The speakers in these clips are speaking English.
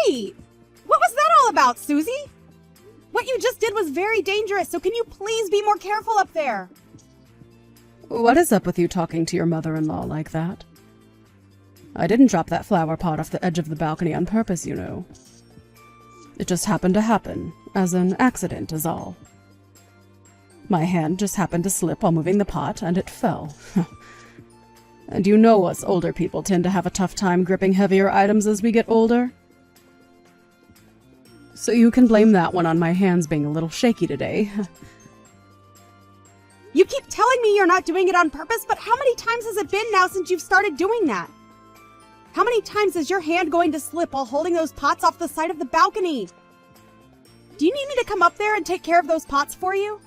Wait! What was that all about, Susie? What you just did was very dangerous, so can you please be more careful up there? What is up with you talking to your mother-in-law like that? I didn't drop that flower pot off the edge of the balcony on purpose, you know. It just happened to happen, as an accident is all. My hand just happened to slip while moving the pot, and it fell. And you know us older people tend to have a tough time gripping heavier items as we get older. So you can blame that one on my hands being a little shaky today. You keep telling me you're not doing it on purpose, but how many times has it been now since you've started doing that? How many times is your hand going to slip while holding those pots off the side of the balcony? Do you need me to come up there and take care of those pots for you?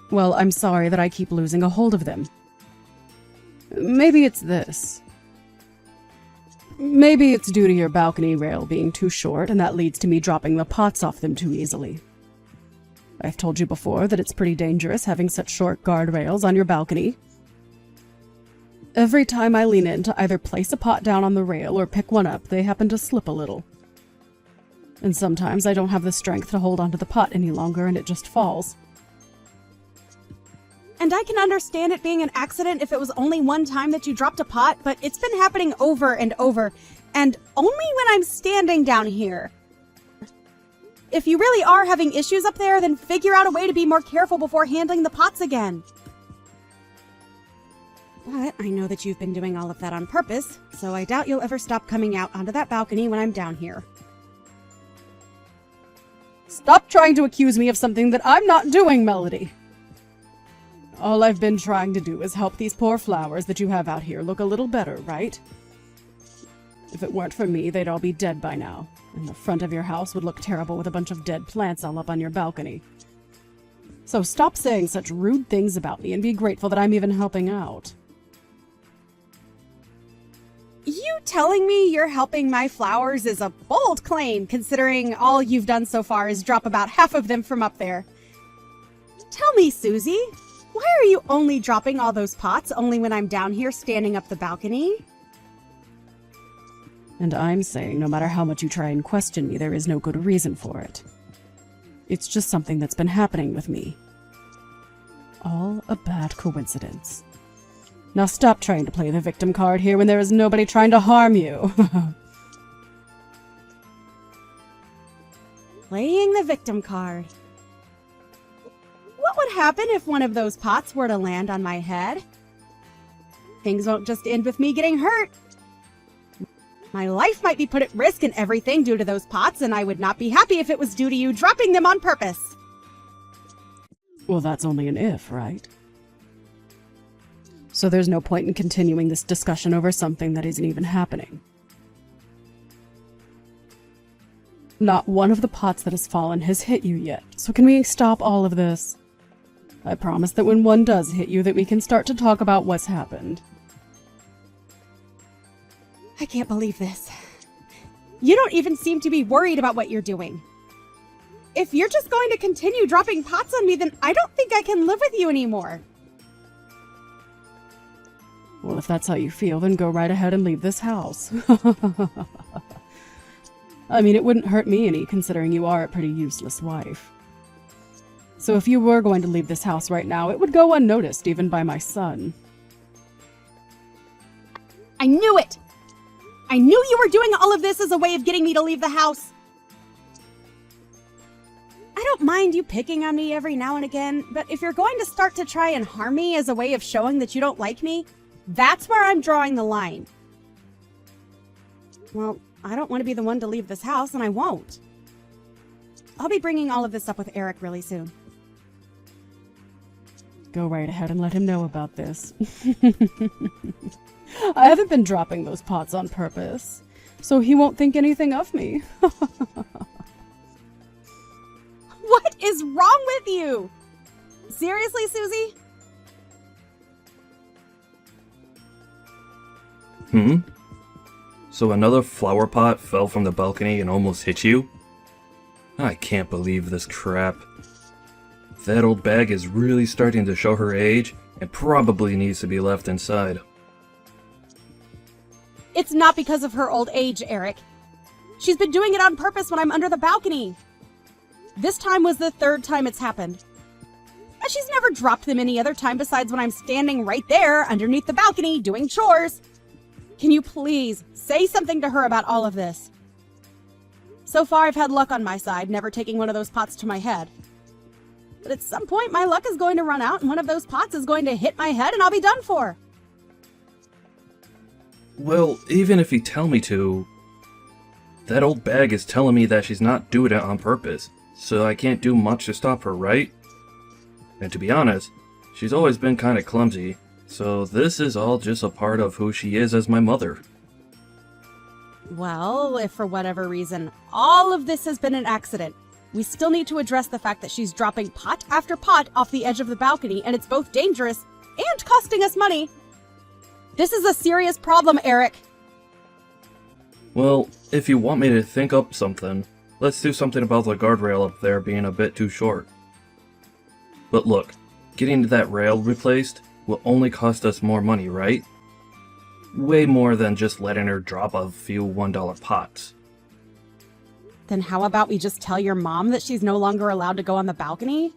Well, I'm sorry that I keep losing a hold of them. Maybe it's this. Maybe it's due to your balcony rail being too short, and that leads to me dropping the pots off them too easily. I've told you before that it's pretty dangerous having such short guardrails on your balcony. Every time I lean in to either place a pot down on the rail or pick one up, they happen to slip a little. And sometimes I don't have the strength to hold onto the pot any longer and it just falls. And I can understand it being an accident if it was only one time that you dropped a pot, but it's been happening over and over, and only when I'm standing down here. If you really are having issues up there, then figure out a way to be more careful before handling the pots again. But I know that you've been doing all of that on purpose, so I doubt you'll ever stop coming out onto that balcony when I'm down here. Stop trying to accuse me of something that I'm not doing, Melody. All I've been trying to do is help these poor flowers that you have out here look a little better, right? If it weren't for me, they'd all be dead by now, and the front of your house would look terrible with a bunch of dead plants all up on your balcony. So stop saying such rude things about me and be grateful that I'm even helping out. You telling me you're helping my flowers is a bold claim, considering all you've done so far is drop about half of them from up there. Tell me, Susie, why are you only dropping all those pots only when I'm down here standing up the balcony? And I'm saying no matter how much you try and question me, there is no good reason for it. It's just something that's been happening with me. All a bad coincidence. Now stop trying to play the victim card here when there is nobody trying to harm you. Playing the victim card. What would happen if one of those pots were to land on my head? Things won't just end with me getting hurt. My life might be put at risk and everything due to those pots, and I would not be happy if it was due to you dropping them on purpose. Well, that's only an if, right? So there's no point in continuing this discussion over something that isn't even happening. Not one of the pots that has fallen has hit you yet, so can we stop all of this? I promise that when one does hit you, that we can start to talk about what's happened. I can't believe this. You don't even seem to be worried about what you're doing. If you're just going to continue dropping pots on me, then I don't think I can live with you anymore. Well, if that's how you feel, then go right ahead and leave this house. I mean, it wouldn't hurt me any, considering you are a pretty useless wife. So if you were going to leave this house right now, it would go unnoticed, even by my son. I knew it! I knew you were doing all of this as a way of getting me to leave the house. I don't mind you picking on me every now and again, but if you're going to start to try and harm me as a way of showing that you don't like me, that's where I'm drawing the line. Well, I don't want to be the one to leave this house, and I won't. I'll be bringing all of this up with Eric really soon. Go right ahead and let him know about this. I haven't been dropping those pots on purpose, so he won't think anything of me. What is wrong with you? Seriously, Susie? So another flower pot fell from the balcony and almost hit you? I can't believe this crap. That old bag is really starting to show her age and probably needs to be left inside. It's not because of her old age, Eric. She's been doing it on purpose when I'm under the balcony. This time was the third time it's happened. And she's never dropped them any other time besides when I'm standing right there underneath the balcony doing chores. Can you please say something to her about all of this? So far, I've had luck on my side, never taking one of those pots to my head. But at some point, my luck is going to run out and one of those pots is going to hit my head and I'll be done for. Well, even if you tell me to, that old bag is telling me that she's not doing it on purpose, so I can't do much to stop her, right? And to be honest, she's always been kinda clumsy, so this is all just a part of who she is as my mother. Well, if for whatever reason all of this has been an accident, we still need to address the fact that she's dropping pot after pot off the edge of the balcony, and it's both dangerous and costing us money. This is a serious problem, Eric. Well, if you want me to think up something, let's do something about the guardrail up there being a bit too short. But look, getting that rail replaced will only cost us more money, right? Way more than just letting her drop a few $1 pots. Then how about we just tell your mom that she's no longer allowed to go on the balcony?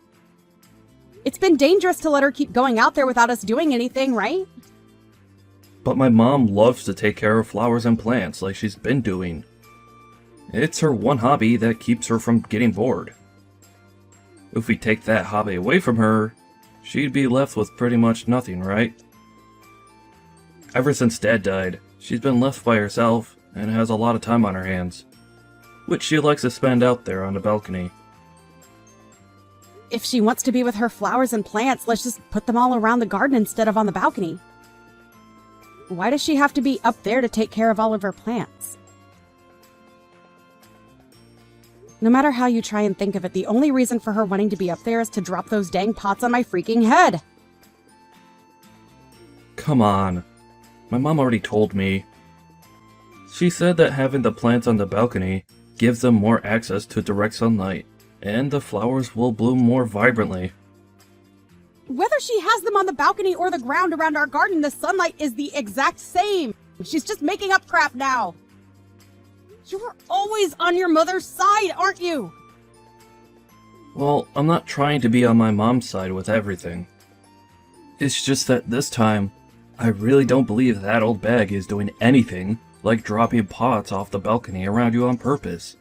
It's been dangerous to let her keep going out there without us doing anything, right? But my mom loves to take care of flowers and plants like she's been doing. It's her one hobby that keeps her from getting bored. If we take that hobby away from her, she'd be left with pretty much nothing, right? Ever since Dad died, she's been left by herself and has a lot of time on her hands, which she likes to spend out there on the balcony. If she wants to be with her flowers and plants, let's just put them all around the garden instead of on the balcony. Why does she have to be up there to take care of all of her plants? No matter how you try and think of it, the only reason for her wanting to be up there is to drop those dang pots on my freaking head. Come on. My mom already told me. She said that having the plants on the balcony gives them more access to direct sunlight, and the flowers will bloom more vibrantly. Whether she has them on the balcony or the ground around our garden, the sunlight is the exact same. She's just making up crap now. You're always on your mother's side, aren't you? Well, I'm not trying to be on my mom's side with everything. It's just that this time, I really don't believe that old bag is doing anything like dropping pots off the balcony around you on purpose.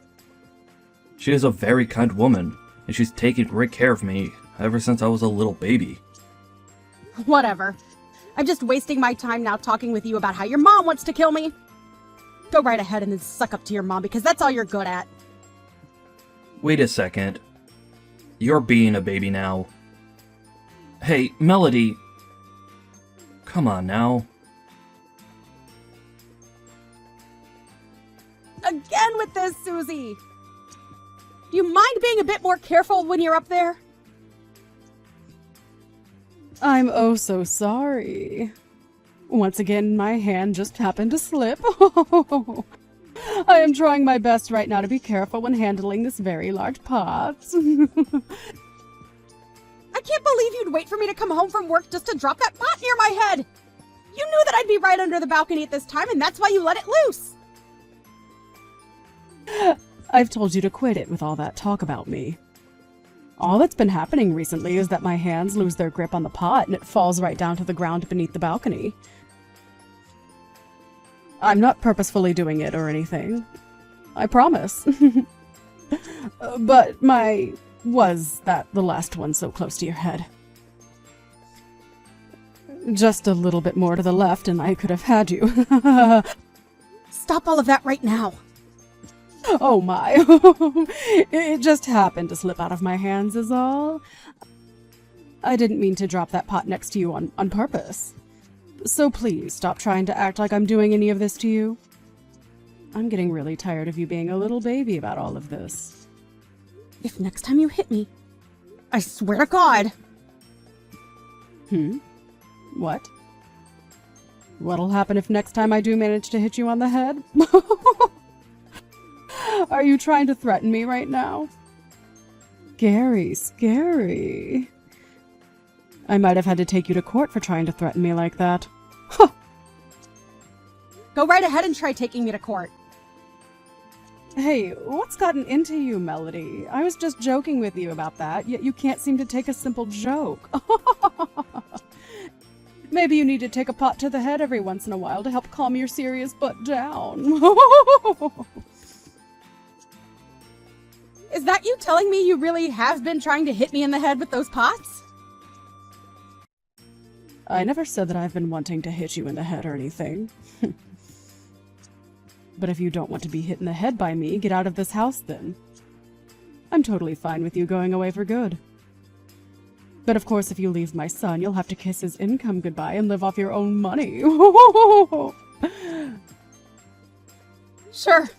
She is a very kind woman, and she's taken great care of me ever since I was a little baby. Whatever. I'm just wasting my time now talking with you about how your mom wants to kill me. Go right ahead and then suck up to your mom because that's all you're good at. Wait a second. You're being a baby now. Hey, Melody. Come on now. Again with this, Susie. Do you mind being a bit more careful when you're up there? I'm oh so sorry. Once again, my hand just happened to slip. I am trying my best right now to be careful when handling this very large pot. I can't believe you'd wait for me to come home from work just to drop that pot near my head. You knew that I'd be right under the balcony at this time, and that's why you let it loose. I've told you to quit it with all that talk about me. All that's been happening recently is that my hands lose their grip on the pot and it falls right down to the ground beneath the balcony. I'm not purposefully doing it or anything. I promise. But was that the last one so close to your head? Just a little bit more to the left and I could have had you. Stop all of that right now. Oh my. It just happened to slip out of my hands is all. I didn't mean to drop that pot next to you on purpose. So please stop trying to act like I'm doing any of this to you. I'm getting really tired of you being a little baby about all of this. If next time you hit me, I swear to God. What? What'll happen if next time I do manage to hit you on the head? Are you trying to threaten me right now? Scary. I might have had to take you to court for trying to threaten me like that. Huh. Go right ahead and try taking me to court. Hey, what's gotten into you, Melody? I was just joking with you about that, yet you can't seem to take a simple joke. Maybe you need to take a pot to the head every once in a while to help calm your serious butt down. Is that you telling me you really have been trying to hit me in the head with those pots? I never said that I've been wanting to hit you in the head or anything. But if you don't want to be hit in the head by me, get out of this house then. I'm totally fine with you going away for good. But of course, if you leave my son, you'll have to kiss his income goodbye and live off your own money. Sure.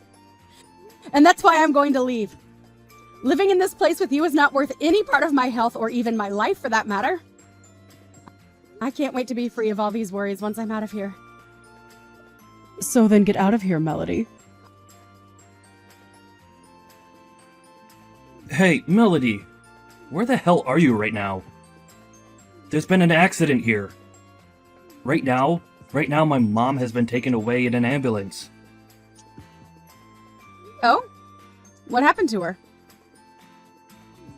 And that's why I'm going to leave. Living in this place with you is not worth any part of my health or even my life for that matter. I can't wait to be free of all these worries once I'm out of here. So then get out of here, Melody. Hey, Melody, where the hell are you right now? There's been an accident here. Right now, my mom has been taken away in an ambulance. Oh? What happened to her?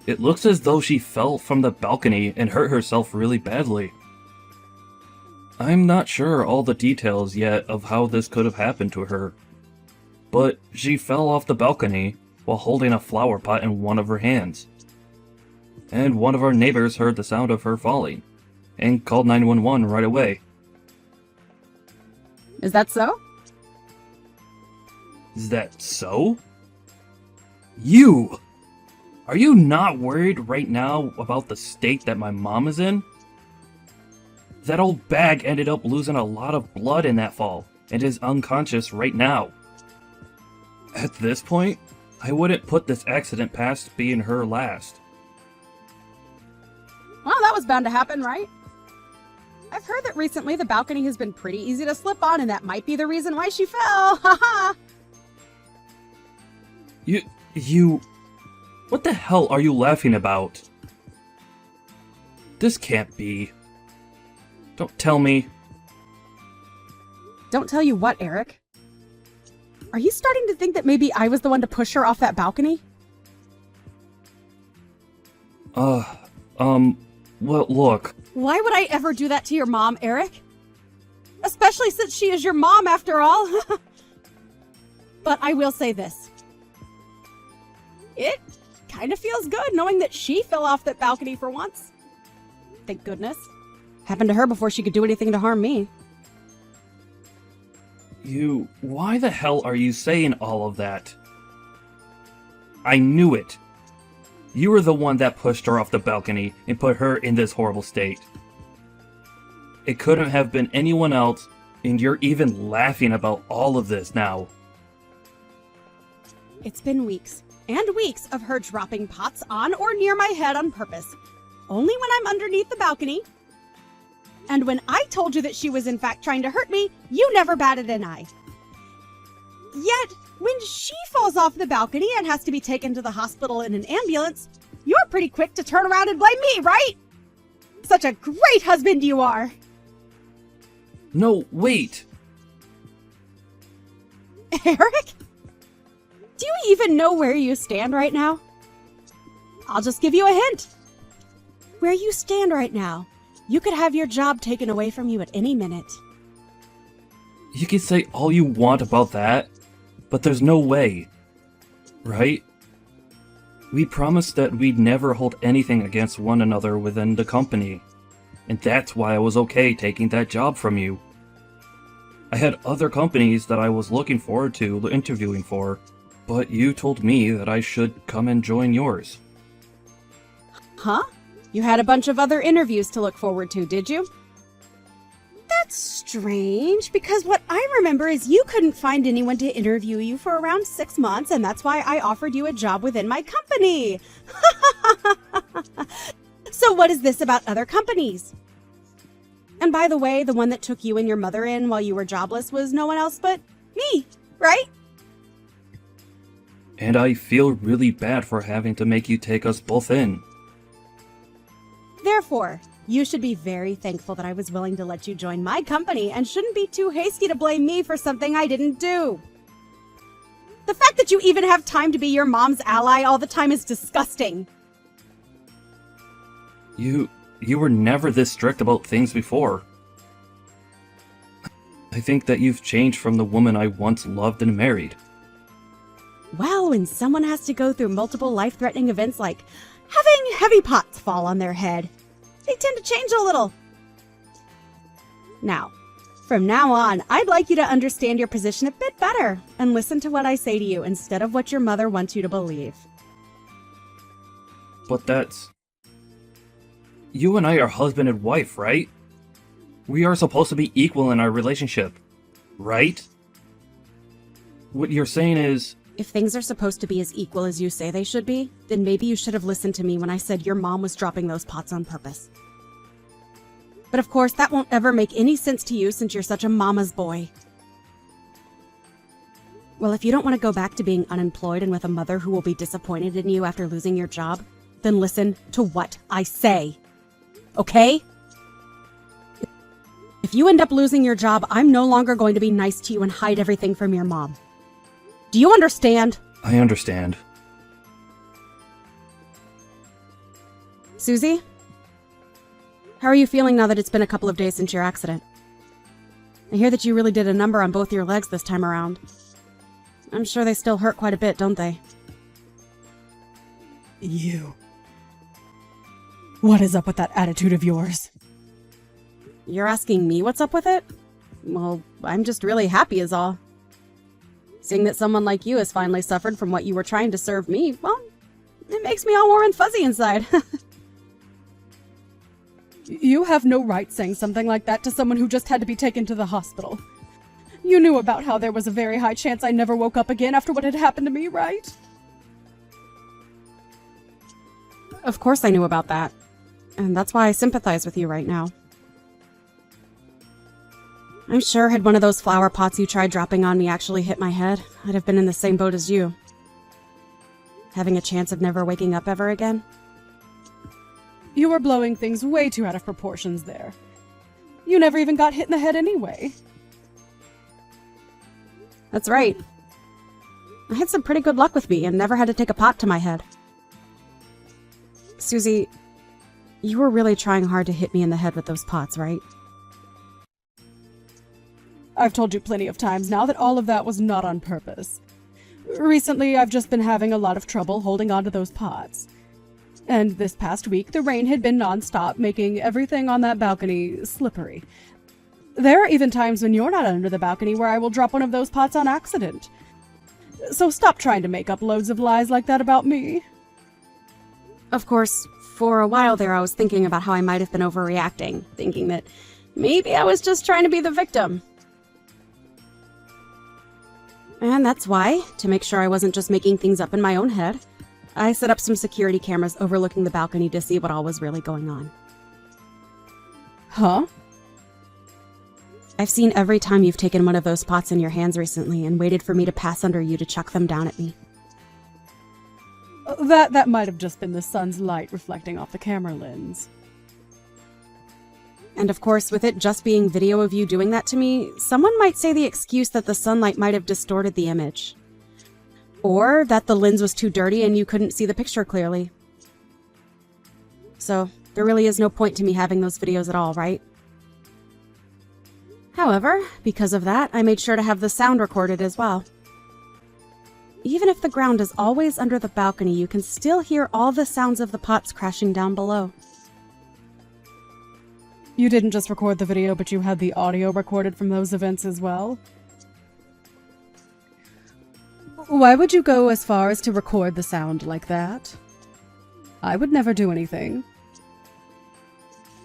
It looks as though she fell from the balcony and hurt herself really badly. I'm not sure all the details yet of how this could have happened to her, but she fell off the balcony while holding a flower pot in one of her hands. And one of our neighbors heard the sound of her falling and called 911 right away. Is that so? Is that so? You! Are you not worried right now about the state that my mom is in? That old bag ended up losing a lot of blood in that fall, and is unconscious right now. At this point, I wouldn't put this accident past being her last. Well, that was bound to happen, right? I've heard that recently the balcony has been pretty easy to slip on, and that might be the reason why she fell. Haha. You... What the hell are you laughing about? This can't be. Don't tell me. Don't tell you what, Eric? Are you starting to think that maybe I was the one to push her off that balcony? Well, look. Why would I ever do that to your mom, Eric? Especially since she is your mom, after all. But I will say this. It kind of feels good knowing that she fell off that balcony for once. Thank goodness. Happened to her before she could do anything to harm me. Why the hell are you saying all of that? I knew it. You were the one that pushed her off the balcony and put her in this horrible state. It couldn't have been anyone else, and you're even laughing about all of this now. It's been weeks and weeks of her dropping pots on or near my head on purpose. Only when I'm underneath the balcony. And when I told you that she was in fact trying to hurt me, you never batted an eye. Yet, when she falls off the balcony and has to be taken to the hospital in an ambulance, you're pretty quick to turn around and blame me, right? Such a great husband you are! No, wait! Eric? Do you even know where you stand right now? I'll just give you a hint. Where you stand right now, you could have your job taken away from you at any minute. You can say all you want about that, but there's no way. Right? We promised that we'd never hold anything against one another within the company, and that's why I was okay taking that job from you. I had other companies that I was looking forward to interviewing for, but you told me that I should come and join yours. Huh? You had a bunch of other interviews to look forward to, did you? That's strange, because what I remember is you couldn't find anyone to interview you for around 6 months, and that's why I offered you a job within my company. So what is this about other companies? And by the way, the one that took you and your mother in while you were jobless was no one else but me, right? And I feel really bad for having to make you take us both in. Therefore, you should be very thankful that I was willing to let you join my company and shouldn't be too hasty to blame me for something I didn't do. The fact that you even have time to be your mom's ally all the time is disgusting. You were never this strict about things before. I think that you've changed from the woman I once loved and married. Well, when someone has to go through multiple life-threatening events like having heavy pots fall on their head, they tend to change a little. Now, from now on, I'd like you to understand your position a bit better and listen to what I say to you instead of what your mother wants you to believe. But that's... You and I are husband and wife, right? We are supposed to be equal in our relationship, right? What you're saying is... If things are supposed to be as equal as you say they should be, then maybe you should have listened to me when I said your mom was dropping those pots on purpose. But of course, that won't ever make any sense to you since you're such a mama's boy. Well, if you don't want to go back to being unemployed and with a mother who will be disappointed in you after losing your job, then listen to what I say. Okay? If you end up losing your job, I'm no longer going to be nice to you and hide everything from your mom. Do you understand? I understand. Susie? How are you feeling now that it's been a couple of days since your accident? I hear that you really did a number on both your legs this time around. I'm sure they still hurt quite a bit, don't they? You. What is up with that attitude of yours? You're asking me what's up with it? Well, I'm just really happy is all. Seeing that someone like you has finally suffered from what you were trying to serve me, well, it makes me all warm and fuzzy inside. You have no right saying something like that to someone who just had to be taken to the hospital. You knew about how there was a very high chance I never woke up again after what had happened to me, right? Of course I knew about that. And that's why I sympathize with you right now. I'm sure had one of those flower pots you tried dropping on me actually hit my head, I'd have been in the same boat as you. Having a chance of never waking up ever again. You were blowing things way too out of proportions there. You never even got hit in the head anyway. That's right. I had some pretty good luck with me and never had to take a pot to my head. Susie, you were really trying hard to hit me in the head with those pots, right? I've told you plenty of times now that all of that was not on purpose. Recently, I've just been having a lot of trouble holding onto those pots. And this past week, the rain had been non-stop, making everything on that balcony slippery. There are even times when you're not under the balcony where I will drop one of those pots on accident. So stop trying to make up loads of lies like that about me. Of course, for a while there I was thinking about how I might have been overreacting, thinking that maybe I was just trying to be the victim. And that's why, to make sure I wasn't just making things up in my own head, I set up some security cameras overlooking the balcony to see what all was really going on. Huh? I've seen every time you've taken one of those pots in your hands recently and waited for me to pass under you to chuck them down at me. That might have just been the sun's light reflecting off the camera lens. And of course, with it just being video of you doing that to me, someone might say the excuse that the sunlight might have distorted the image. Or that the lens was too dirty and you couldn't see the picture clearly. So, there really is no point to me having those videos at all, right? However, because of that, I made sure to have the sound recorded as well. Even if the ground is always under the balcony, you can still hear all the sounds of the pots crashing down below. You didn't just record the video, but you had the audio recorded from those events as well? Why would you go as far as to record the sound like that? I would never do anything.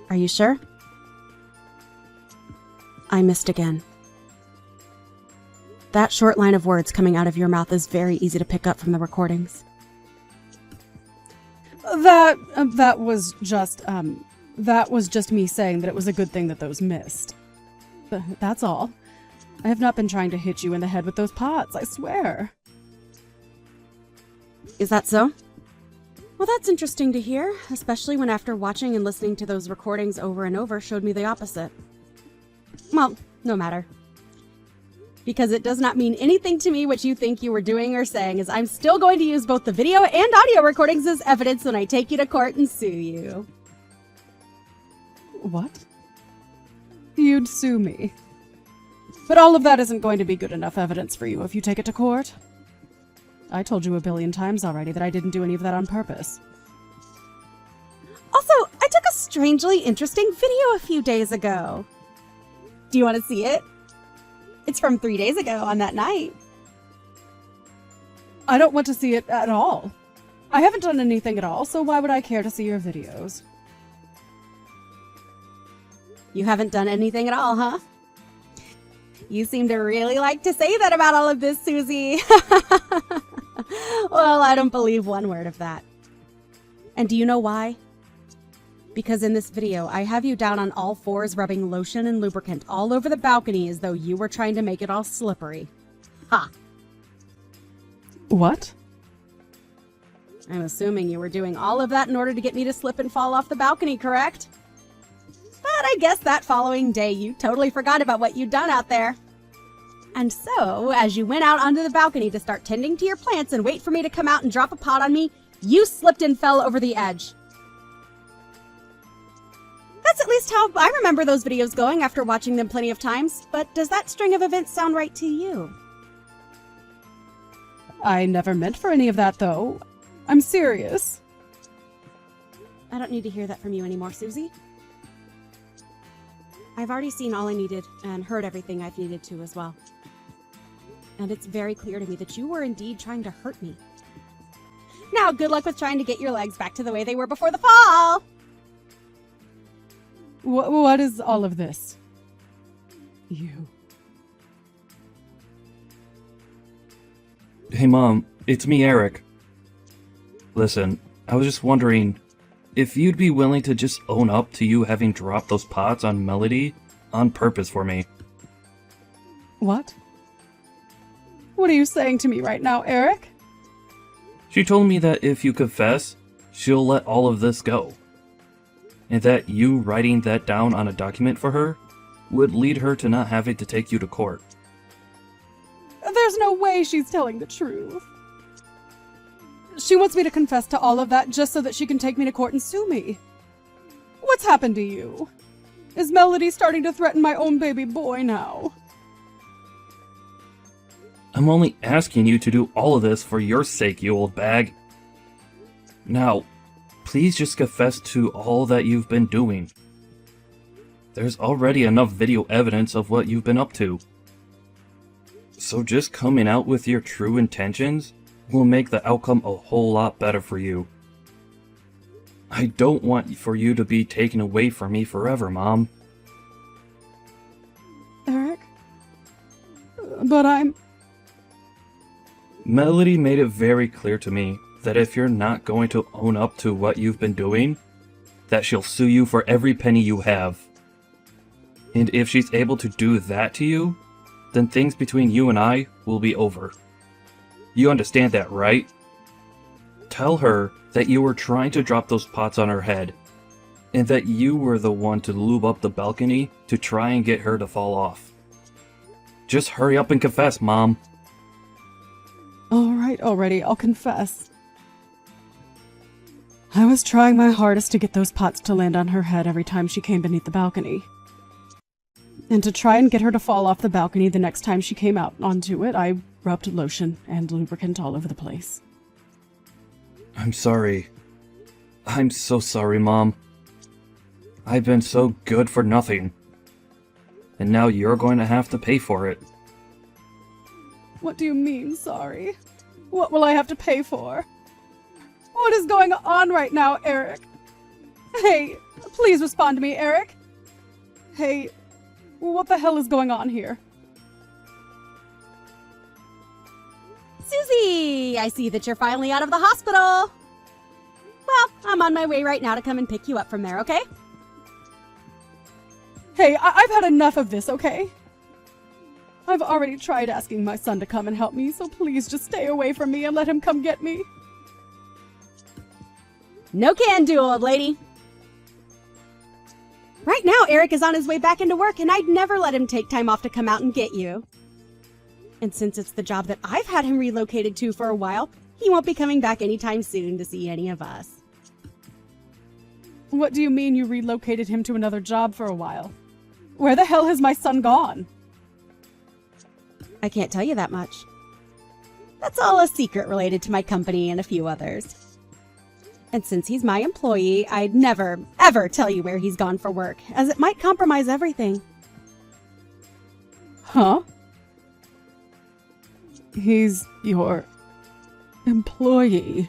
Are you sure? I missed again. That short line of words coming out of your mouth is very easy to pick up from the recordings. That was just me saying that it was a good thing that those missed. That's all. I have not been trying to hit you in the head with those pots, I swear. Is that so? Well, that's interesting to hear, especially when after watching and listening to those recordings over and over showed me the opposite. Well, no matter. because it does not mean anything to me what you think you were doing or saying, as I'm still going to use both the video and audio recordings as evidence when I take you to court and sue you. What? You'd sue me. But all of that isn't going to be good enough evidence for you if you take it to court. I told you a billion times already that I didn't do any of that on purpose. Also, I took a strangely interesting video a few days ago. Do you want to see it? It's from 3 days ago on that night. I don't want to see it at all. I haven't done anything at all, so why would I care to see your videos? You haven't done anything at all, huh? You seem to really like to say that about all of this, Susie. Well, I don't believe one word of that. And do you know why? Because in this video, I have you down on all fours rubbing lotion and lubricant all over the balcony as though you were trying to make it all slippery. Ha! What? I'm assuming you were doing all of that in order to get me to slip and fall off the balcony, correct? But I guess that following day you totally forgot about what you'd done out there. And so, as you went out onto the balcony to start tending to your plants and wait for me to come out and drop a pot on me, you slipped and fell over the edge. That's at least how I remember those videos going after watching them plenty of times, but does that string of events sound right to you? I never meant for any of that, though. I'm serious. I don't need to hear that from you anymore, Susie. I've already seen all I needed and heard everything I've needed to as well. And it's very clear to me that you were indeed trying to hurt me. Now, good luck with trying to get your legs back to the way they were before the fall! What is all of this? You. Hey Mom, it's me, Eric. Listen, I was just wondering if you'd be willing to just own up to you having dropped those pots on Melody on purpose for me. What? What are you saying to me right now, Eric? She told me that if you confess, she'll let all of this go. And that you writing that down on a document for her would lead her to not having to take you to court. There's no way she's telling the truth. She wants me to confess to all of that just so that she can take me to court and sue me. What's happened to you? Is Melody starting to threaten my own baby boy now? I'm only asking you to do all of this for your sake, you old bag. Now, please just confess to all that you've been doing. There's already enough video evidence of what you've been up to. So just coming out with your true intentions will make the outcome a whole lot better for you. I don't want for you to be taken away from me forever, Mom. Eric? But I'm... Melody made it very clear to me that if you're not going to own up to what you've been doing, that she'll sue you for every penny you have. And if she's able to do that to you, then things between you and I will be over. You understand that, right? Tell her that you were trying to drop those pots on her head, and that you were the one to lube up the balcony to try and get her to fall off. Just hurry up and confess, Mom. Alright, already, I'll confess. I was trying my hardest to get those pots to land on her head every time she came beneath the balcony. And to try and get her to fall off the balcony the next time she came out onto it, I rubbed lotion and lubricant all over the place. I'm sorry. I'm so sorry, Mom. I've been so good for nothing. And now you're going to have to pay for it. What do you mean, sorry? What will I have to pay for? What is going on right now, Eric? Hey, please respond to me, Eric. Hey, what the hell is going on here? Susie, I see that you're finally out of the hospital. Well, I'm on my way right now to come and pick you up from there, okay? Hey, I've had enough of this, okay? I've already tried asking my son to come and help me, so please just stay away from me and let him come get me. No can do, old lady. Right now, Eric is on his way back into work, and I'd never let him take time off to come out and get you. And since it's the job that I've had him relocated to for a while, he won't be coming back anytime soon to see any of us. What do you mean you relocated him to another job for a while? Where the hell has my son gone? I can't tell you that much. That's all a secret related to my company and a few others. And since he's my employee, I'd never, ever tell you where he's gone for work, as it might compromise everything. Huh? He's your employee.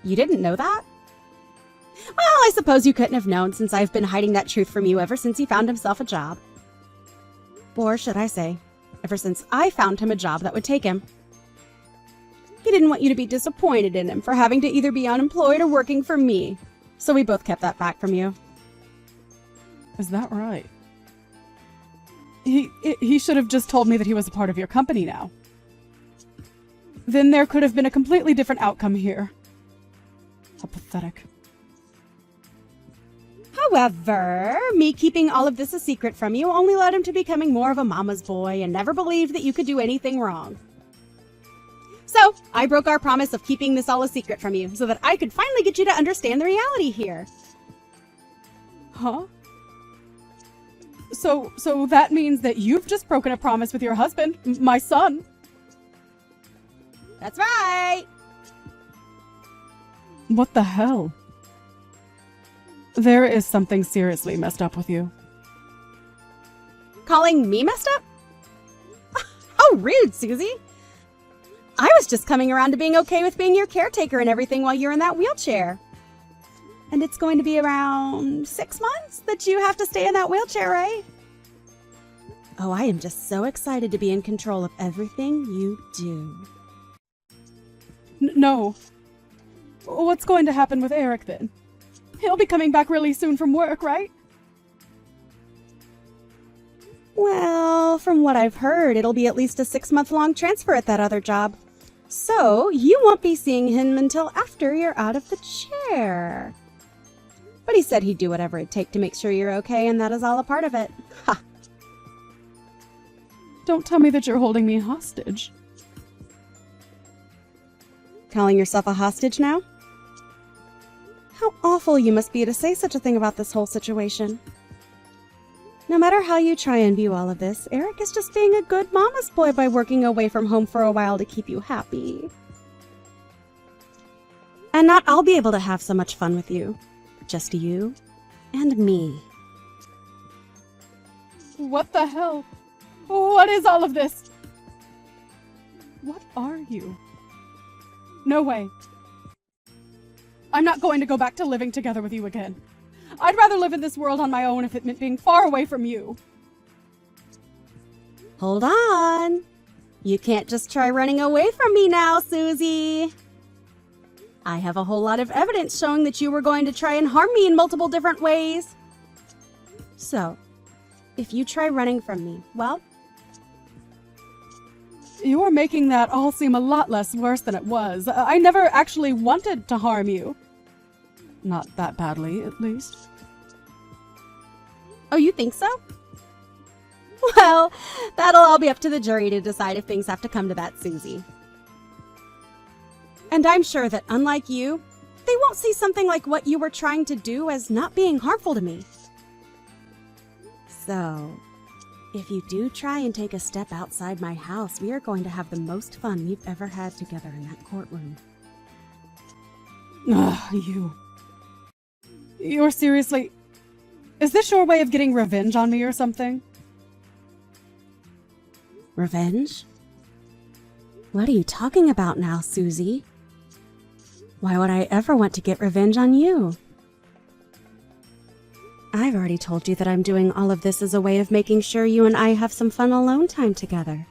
You didn't know that? Well, I suppose you couldn't have known, since I've been hiding that truth from you ever since he found himself a job. Or should I say, ever since I found him a job that would take him. He didn't want you to be disappointed in him for having to either be unemployed or working for me, so we both kept that back from you. Is that right? He should have just told me that he was a part of your company now. Then there could have been a completely different outcome here. How pathetic. However, me keeping all of this a secret from you only led him to becoming more of a mama's boy and never believed that you could do anything wrong. So, I broke our promise of keeping this all a secret from you so that I could finally get you to understand the reality here. Huh? So that means that you've just broken a promise with your husband, my son. That's right! What the hell? There is something seriously messed up with you. Calling me messed up? Oh, rude, Susie! I was just coming around to being okay with being your caretaker and everything while you're in that wheelchair. And it's going to be around 6 months that you have to stay in that wheelchair, right? Oh, I am just so excited to be in control of everything you do. No. What's going to happen with Eric then? He'll be coming back really soon from work, right? Well, from what I've heard, it'll be at least a 6-month-long transfer at that other job. So, you won't be seeing him until after you're out of the chair. But he said he'd do whatever it'd take to make sure you're okay, and that is all a part of it. Ha! Don't tell me that you're holding me hostage. Calling yourself a hostage now? How awful you must be to say such a thing about this whole situation. No matter how you try and view all of this, Eric is just being a good mama's boy by working away from home for a while to keep you happy. And not I'll be able to have so much fun with you. Just you and me. What the hell? What is all of this? What are you? No way. I'm not going to go back to living together with you again. I'd rather live in this world on my own if it meant being far away from you. Hold on. You can't just try running away from me now, Susie. I have a whole lot of evidence showing that you were going to try and harm me in multiple different ways. So, if you try running from me, well... You are making that all seem a lot less worse than it was. I never actually wanted to harm you. Not that badly, at least. Oh, you think so? Well, that'll all be up to the jury to decide if things have to come to that, Susie. And I'm sure that, unlike you, they won't see something like what you were trying to do as not being harmful to me. So, if you do try and take a step outside my house, we are going to have the most fun we've ever had together in that courtroom. Ugh, You're seriously... Is this your way of getting revenge on me or something? Revenge? What are you talking about now, Susie? Why would I ever want to get revenge on you? I've already told you that I'm doing all of this as a way of making sure you and I have some fun alone time together.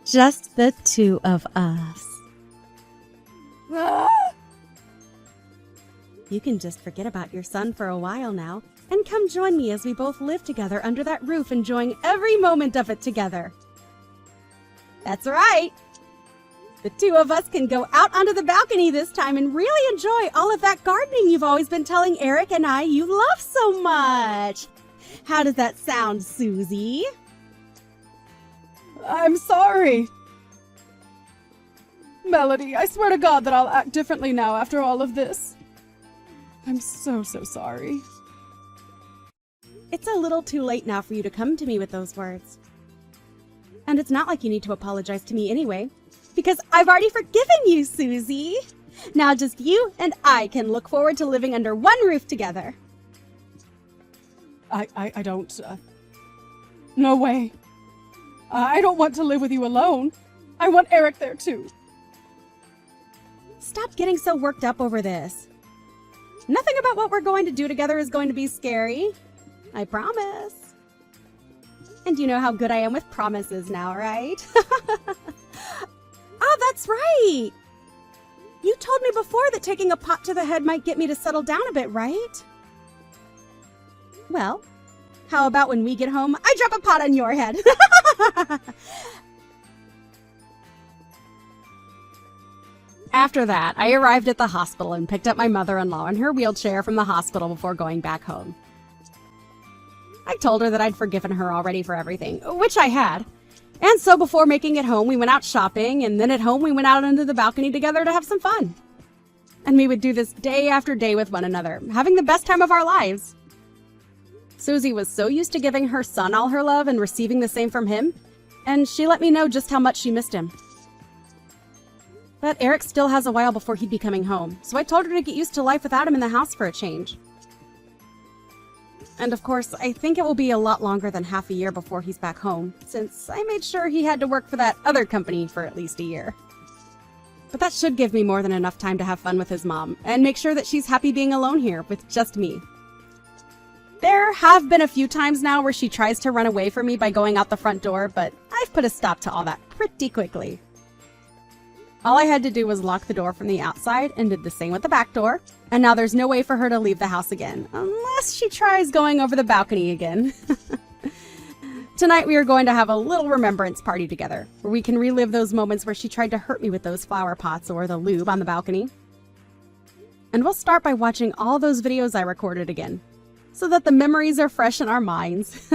Just the two of us. You can just forget about your son for a while now, and come join me as we both live together under that roof, enjoying every moment of it together. That's right! The two of us can go out onto the balcony this time and really enjoy all of that gardening you've always been telling Eric and I you love so much. How does that sound, Susie? I'm sorry. Melody, I swear to God that I'll act differently now after all of this. I'm so sorry. It's a little too late now for you to come to me with those words. And it's not like you need to apologize to me anyway, because I've already forgiven you, Susie. Now just you and I can look forward to living under one roof together. I don't, no way. I don't want to live with you alone. I want Eric there too. Stop getting so worked up over this. Nothing about what we're going to do together is going to be scary. I promise. And you know how good I am with promises now, right? Oh, that's right! You told me before that taking a pot to the head might get me to settle down a bit, right? Well, how about when we get home, I drop a pot on your head? After that, I arrived at the hospital and picked up my mother-in-law in her wheelchair from the hospital before going back home. I told her that I'd forgiven her already for everything, which I had. And so before making it home, we went out shopping, and then at home we went out onto the balcony together to have some fun. And we would do this day after day with one another, having the best time of our lives. Susie was so used to giving her son all her love and receiving the same from him, and she let me know just how much she missed him. But Eric still has a while before he'd be coming home, so I told her to get used to life without him in the house for a change. And of course, I think it will be a lot longer than half a year before he's back home, since I made sure he had to work for that other company for at least a year. But that should give me more than enough time to have fun with his mom, and make sure that she's happy being alone here with just me. There have been a few times now where she tries to run away from me by going out the front door, but I've put a stop to all that pretty quickly. All I had to do was lock the door from the outside and did the same with the back door, and now there's no way for her to leave the house again, unless she tries going over the balcony again. Tonight we are going to have a little remembrance party together, where we can relive those moments where she tried to hurt me with those flower pots or the lube on the balcony. And we'll start by watching all those videos I recorded again, so that the memories are fresh in our minds.